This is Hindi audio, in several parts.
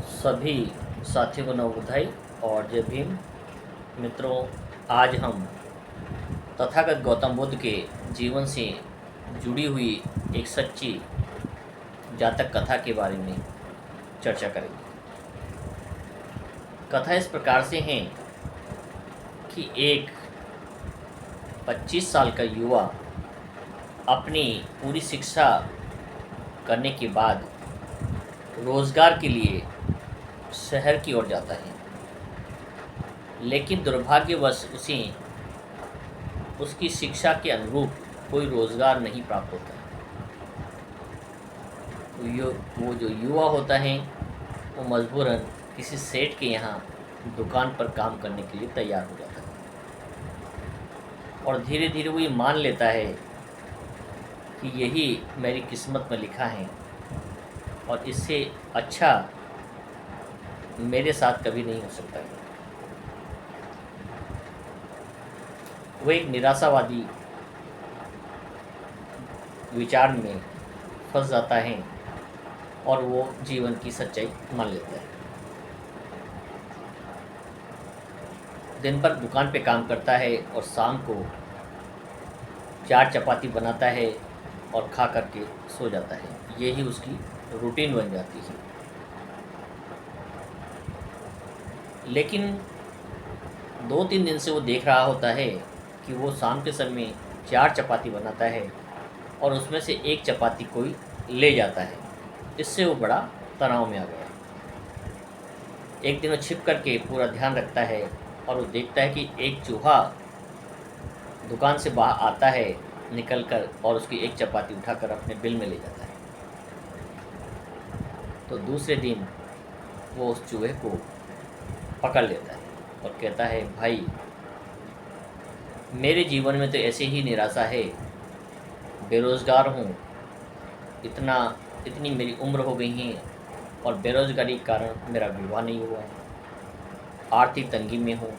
सभी साथियों को नवोदय और जय भीम। मित्रों, आज हम तथागत गौतम बुद्ध के जीवन से जुड़ी हुई एक सच्ची जातक कथा के बारे में चर्चा करेंगे। कथा इस प्रकार से है कि एक 25 साल का युवा अपनी पूरी शिक्षा करने के बाद रोज़गार के लिए शहर की ओर जाता है, लेकिन दुर्भाग्यवश उसे उसकी शिक्षा के अनुरूप कोई रोज़गार नहीं प्राप्त होता है। वो जो युवा होता है वो मजबूरन किसी सेठ के यहाँ दुकान पर काम करने के लिए तैयार हो जाता है और धीरे धीरे वो ये मान लेता है कि यही मेरी किस्मत में लिखा है और इससे अच्छा मेरे साथ कभी नहीं हो सकता है। वो एक निराशावादी विचार में फंस जाता है और वो जीवन की सच्चाई मान लेता है। दिन भर दुकान पे काम करता है और शाम को 4 चपाती बनाता है और खा करके सो जाता है। यही उसकी रूटीन बन जाती है। लेकिन 2-3 दिन से वो देख रहा होता है कि वो शाम के समय 4 चपाती बनाता है और उसमें से 1 चपाती कोई ले जाता है। इससे वो बड़ा तनाव में आ गया। एक दिन वो छिप करके पूरा ध्यान रखता है और वो देखता है कि एक चूहा दुकान से बाहर आता है निकल कर और उसकी 1 चपाती उठाकर अपने बिल में ले जाता है। तो दूसरे दिन वो उस चूहे को पकड़ लेता है और कहता है, भाई, मेरे जीवन में तो ऐसे ही निराशा है, बेरोज़गार हूँ, इतनी मेरी उम्र हो गई है और बेरोज़गारी के कारण मेरा विवाह नहीं हुआ, आर्थिक तंगी में हूँ,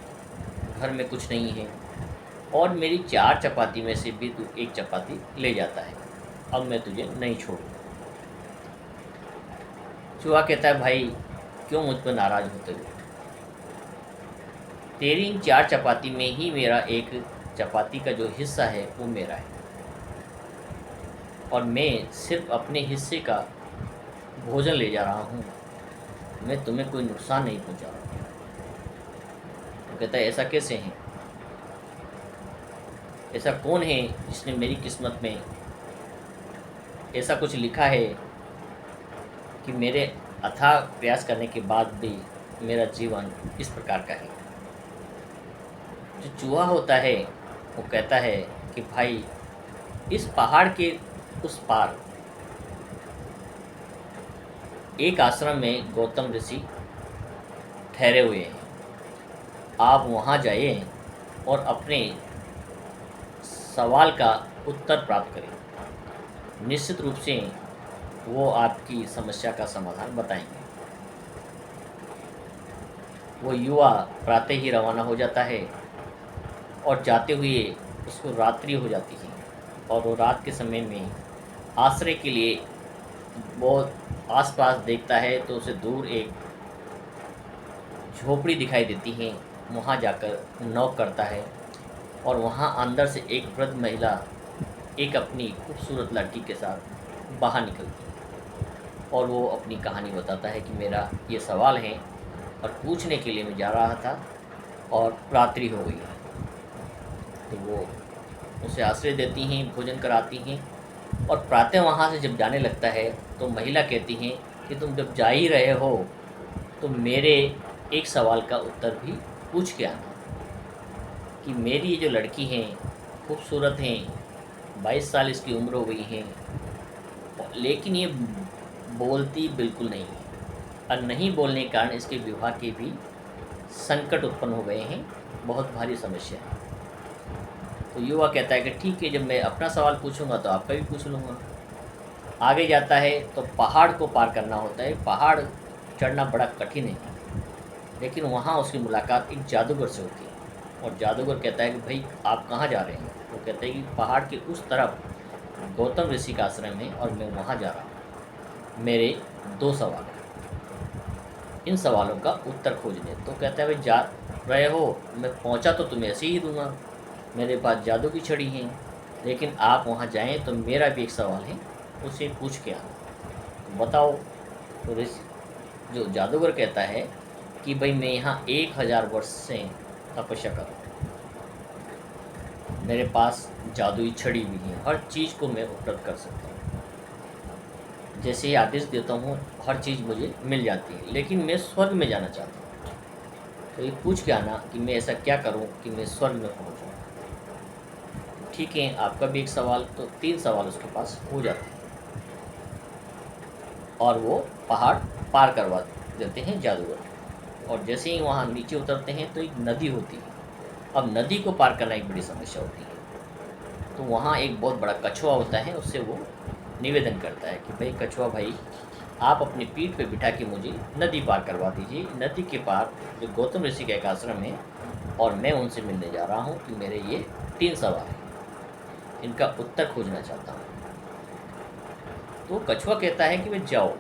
घर में कुछ नहीं है और मेरी 4 चपाती में से भी तू 1 चपाती ले जाता है। अब मैं तुझे नहीं छोड़ूँगा। चूहा कहता है, भाई, क्यों मुझ पर नाराज़ होते हो? तेरी इन 4 चपाती में ही मेरा 1 चपाती का जो हिस्सा है वो मेरा है और मैं सिर्फ अपने हिस्से का भोजन ले जा रहा हूँ। मैं तुम्हें कोई नुकसान नहीं पहुँचा रहा। तो कहता है, ऐसा कैसे है? ऐसा कौन है जिसने मेरी किस्मत में ऐसा कुछ लिखा है कि मेरे अथाह प्रयास करने के बाद भी मेरा जीवन इस प्रकार का है? जो चूहा होता है वो कहता है कि भाई, इस पहाड़ के उस पार एक आश्रम में गौतम ऋषि ठहरे हुए हैं। आप वहाँ जाइए और अपने सवाल का उत्तर प्राप्त करें। निश्चित रूप से वो आपकी समस्या का समाधान बताएंगे। वो युवा प्रातः ही रवाना हो जाता है और जाते हुए उसको रात्रि हो जाती है और वो रात के समय में आश्रय के लिए बहुत आसपास देखता है तो उसे दूर एक झोपड़ी दिखाई देती है। वहाँ जाकर नॉक करता है और वहाँ अंदर से एक वृद्ध महिला एक अपनी खूबसूरत लड़की के साथ बाहर निकलती है और वो अपनी कहानी बताता है कि मेरा ये सवाल है और पूछने के लिए मैं जा रहा था और रात्रि हो गई है। तो वो उसे आश्रय देती हैं, भोजन कराती हैं और प्रातः वहाँ से जब जाने लगता है तो महिला कहती हैं कि तुम जब जा ही रहे हो तो मेरे एक सवाल का उत्तर भी पूछ के आना कि मेरी ये जो लड़की हैं खूबसूरत हैं, 22 साल इसकी उम्र हो गई है, लेकिन ये बोलती बिल्कुल नहीं है और नहीं बोलने के कारण इसके विवाह के भी संकट उत्पन्न हो गए हैं, बहुत भारी समस्या है। तो युवा कहता है कि ठीक है, जब मैं अपना सवाल पूछूंगा तो आपका भी पूछ लूँगा। आगे जाता है तो पहाड़ को पार करना होता है। पहाड़ चढ़ना बड़ा कठिन है, लेकिन वहाँ उसकी मुलाकात एक जादूगर से होती है और जादूगर कहता है कि भाई, आप कहाँ जा रहे हैं? वो कहते हैं कि पहाड़ के उस तरफ गौतम ऋषि का आश्रम है और मैं वहाँ जा रहा हूँ। मेरे 2 सवाल हैं। इन सवालों का उत्तर खोजने। तो कहता है भाई जा रहे हो, मैं पहुंचा तो तुम्हें ऐसे ही दूंगा, मेरे पास जादू की छड़ी है, लेकिन आप वहां जाएं तो मेरा भी एक सवाल है, उसे पूछ के आना। तो बताओ। तो जो जादूगर कहता है कि भाई मैं यहाँ 1000 वर्ष से तपस्या कर रहा हूँ, मेरे पास जादुई छड़ी भी है, हर चीज़ को मैं उपलब्ध कर सकता हूँ, जैसे ही आदेश देता हूँ हर चीज़ मुझे मिल जाती है, लेकिन मैं स्वर्ग में जाना चाहता हूँ। तो ये पूछ के आना कि मैं ऐसा क्या करूँ कि मैं स्वर्ग में पहुँचूँ। ठीक है, आपका भी एक सवाल, तो 3 सवाल उसके पास हो जाते हैं और वो पहाड़ पार करवा देते हैं जादूगर। और जैसे ही वहाँ नीचे उतरते हैं तो एक नदी होती है। अब नदी को पार करना एक बड़ी समस्या होती है, तो वहाँ एक बहुत बड़ा कछुआ होता है, उससे वो निवेदन करता है कि भाई कछुआ भाई, आप अपनी पीठ पे बिठा के मुझे नदी पार करवा दीजिए। नदी के पार जो गौतम ऋषि का एक आश्रम है और मैं उनसे मिलने जा रहा हूँ कि मेरे ये 3 सवाल हैं, इनका उत्तर खोजना चाहता हूँ। तो कछुआ कहता है कि भाई जाओ,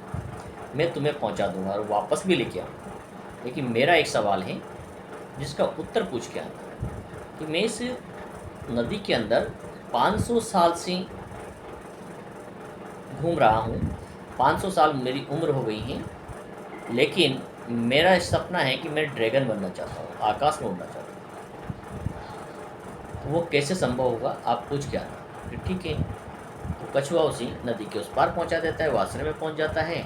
मैं तुम्हें पहुँचा दूंगा और वापस भी लेके आऊँगा, लेकिन मेरा एक सवाल है जिसका उत्तर पूछ के आना कि मैं इस नदी के अंदर 500 साल से घूम रहा हूँ, 500 साल मेरी उम्र हो गई है, लेकिन मेरा सपना है कि मैं ड्रैगन बनना चाहता हूँ, आकाश में उड़ना चाहता हूँ। तो वो कैसे संभव होगा, आप पूछ के आना। फिर ठीक है, तो कछुआ उसी नदी के उस पार पहुँचा देता है, वो आश्रम में पहुँच जाता है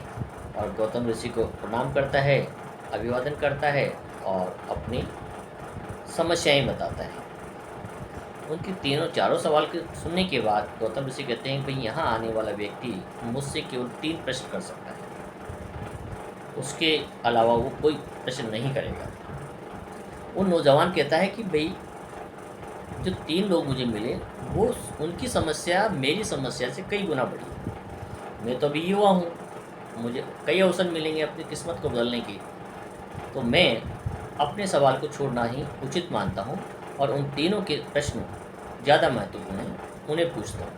और गौतम ऋषि को प्रणाम करता है, अभिवादन करता है और अपनी समस्याएं बताता है। उनके तीनों चारों सवाल के सुनने के बाद गौतम ऋषि कहते हैं भाई यहाँ आने वाला व्यक्ति मुझसे केवल 3 प्रश्न कर सकता है, उसके अलावा वो कोई प्रश्न नहीं करेगा। वो नौजवान कहता है कि भाई जो 3 लोग मुझे मिले वो उनकी समस्या मेरी समस्या से कई गुना बड़ी है। मैं तो अभी युवा हूँ, मुझे कई अवसर मिलेंगे अपनी किस्मत को बदलने की, तो मैं अपने सवाल को छोड़ना ही उचित मानता हूँ और उन तीनों के प्रश्न ज़्यादा महत्वपूर्ण हैं, उन्हें पूछता हूँ।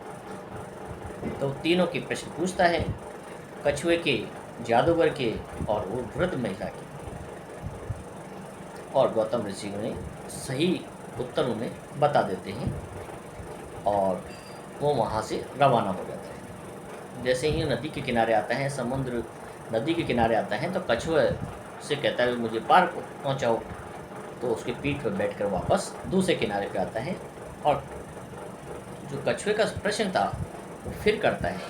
तो तीनों के प्रश्न पूछता है, कछुए के, जादूगर के और वो वृद्ध महिला के। और गौतम ऋषि उन्हें सही उत्तर उन्हें बता देते हैं और वो वहाँ से रवाना हो जाता है। जैसे ही नदी के किनारे आता है, समुद्र नदी के किनारे आता है, तो कछुआ से कहता है मुझे पार पहुँचाओ। तो उसके पीठ पर बैठकर वापस दूसरे किनारे पे आता है और जो कछुए का प्रश्न था वो फिर करता है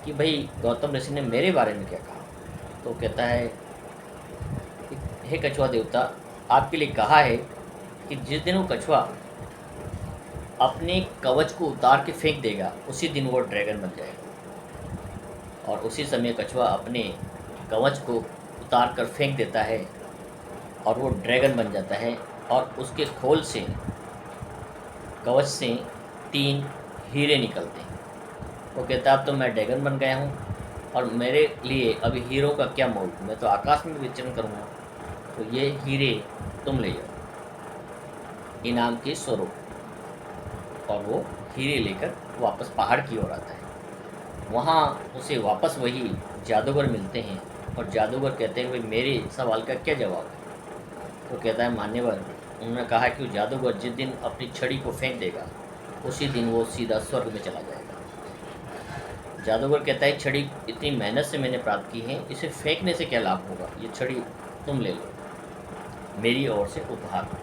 कि भाई गौतम ऋषि ने मेरे बारे में क्या कहा। तो कहता है हे कछुआ देवता, आपके लिए कहा है कि जिस दिन वो कछुआ अपने कवच को उतार के फेंक देगा उसी दिन वो ड्रैगन बन जाएगा। और उसी समय कछुआ अपने कवच को उतार कर फेंक देता है और वो ड्रैगन बन जाता है और उसके खोल से, कवच से 3 हीरे निकलते हैं। वो कहता है अब तो मैं ड्रैगन बन गया हूँ और मेरे लिए अभी हीरो का क्या मोल, मैं तो आकाश में विचरण करूँगा, तो ये हीरे तुम ले जाओ इनाम के स्वरूप। और वो हीरे लेकर वापस पहाड़ की ओर आता है। वहाँ उसे वापस वही जादूगर मिलते हैं और जादूगर कहते हैं भाई मेरे सवाल का क्या जवाब है। तो कहता है मान्यवर, उन्होंने कहा कि वो जादूगर जिस दिन अपनी छड़ी को फेंक देगा उसी दिन वो सीधा स्वर्ग में चला जाएगा। जादूगर कहता है छड़ी इतनी मेहनत से मैंने प्राप्त की है, इसे फेंकने से क्या लाभ होगा, ये छड़ी तुम ले लो, मेरी ओर से उपहार।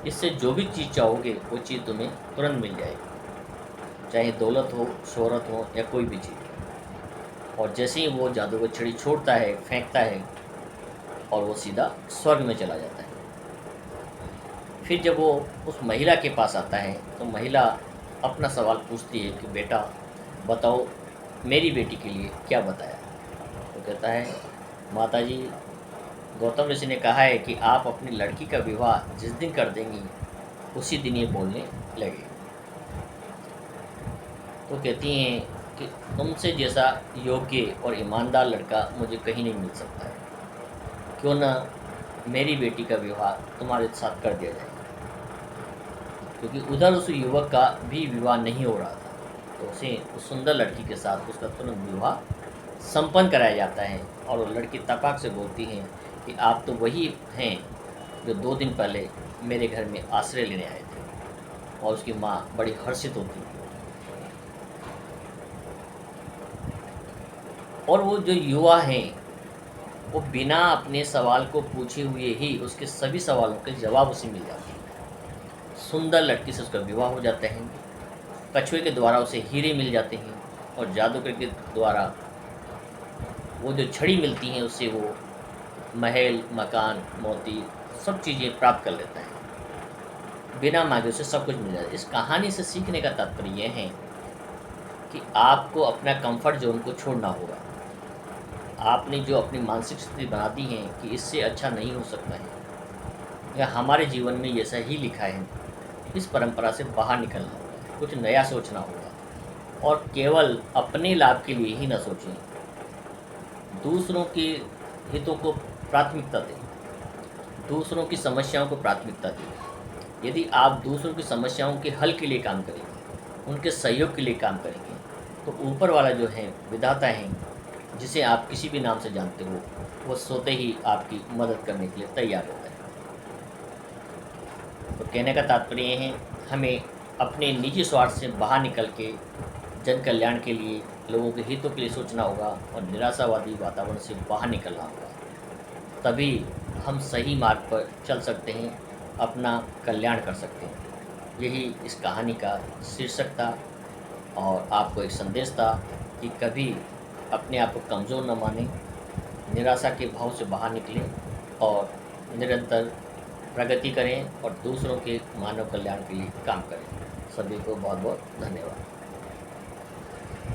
इससे जो भी चीज़ चाहोगे वो चीज़ तुम्हें तुरंत मिल जाएगी, चाहे दौलत हो, शोहरत हो या कोई भी चीज़। और जैसे ही वो जादूगर छड़ी छोड़ता है, फेंकता है और वो सीधा स्वर्ग में चला जाता है। फिर जब वो उस महिला के पास आता है तो महिला अपना सवाल पूछती है कि बेटा बताओ, मेरी बेटी के लिए क्या बताया। तो कहता है माता जी, गौतम ऋषि ने कहा है कि आप अपनी लड़की का विवाह जिस दिन कर देंगी उसी दिन ये बोलने लगे। तो कहती हैं कि तुमसे जैसा योग्य और ईमानदार लड़का मुझे कहीं नहीं मिल सकता है, क्यों ना मेरी बेटी का विवाह तुम्हारे साथ कर दिया जाए। क्योंकि उधर उस युवक का भी विवाह नहीं हो रहा था, तो उसे उस सुंदर लड़की के साथ उसका तुरंत विवाह संपन्न कराया जाता है। और वो लड़की तपाक से बोलती है कि आप तो वही हैं जो 2 दिन पहले मेरे घर में आश्रय लेने आए थे। और उसकी माँ बड़ी हर्षित होती है। और वो जो युवा हैं, वो बिना अपने सवाल को पूछे हुए ही उसके सभी सवालों के जवाब उसे मिल जाते हैं। सुंदर लड़की से उसका विवाह हो जाता है। कछुए के द्वारा उसे हीरे मिल जाते हैं और जादूगर के द्वारा वो जो छड़ी मिलती हैं उससे वो महल, मकान, मोती सब चीज़ें प्राप्त कर लेता है। बिना मांगे उसे सब कुछ मिल जाता है। इस कहानी से सीखने का तात्पर्य यह है कि आपको अपना कंफर्ट ज़ोन को छोड़ना होगा। आपने जो अपनी मानसिक स्थिति बना दी है कि इससे अच्छा नहीं हो सकता है या हमारे जीवन में ऐसा ही लिखा है, इस परंपरा से बाहर निकलना होगा, कुछ नया सोचना होगा और केवल अपने लाभ के लिए ही न सोचें। दूसरों के हितों को प्राथमिकता दें, दूसरों की समस्याओं को प्राथमिकता दें। यदि आप दूसरों की समस्याओं के हल के लिए काम करेंगे, उनके सहयोग के लिए काम करेंगे, तो ऊपर वाला जो है विधाता है, जिसे आप किसी भी नाम से जानते हो, वो स्वतः ही आपकी मदद करने के लिए तैयार होता है। तो कहने का तात्पर्य ये है, हमें अपने निजी स्वार्थ से बाहर निकल के जन कल्याण के लिए, लोगों के हितों के लिए सोचना होगा और निराशावादी वातावरण से बाहर निकलना होगा। तभी हम सही मार्ग पर चल सकते हैं, अपना कल्याण कर सकते हैं। यही इस कहानी का शीर्षक था और आपको एक संदेश था कि कभी अपने आप को कमज़ोर न मानें, निराशा के भाव से बाहर निकलें और निरंतर प्रगति करें और दूसरों के मानव कल्याण के लिए काम करें। सभी को बहुत बहुत धन्यवाद।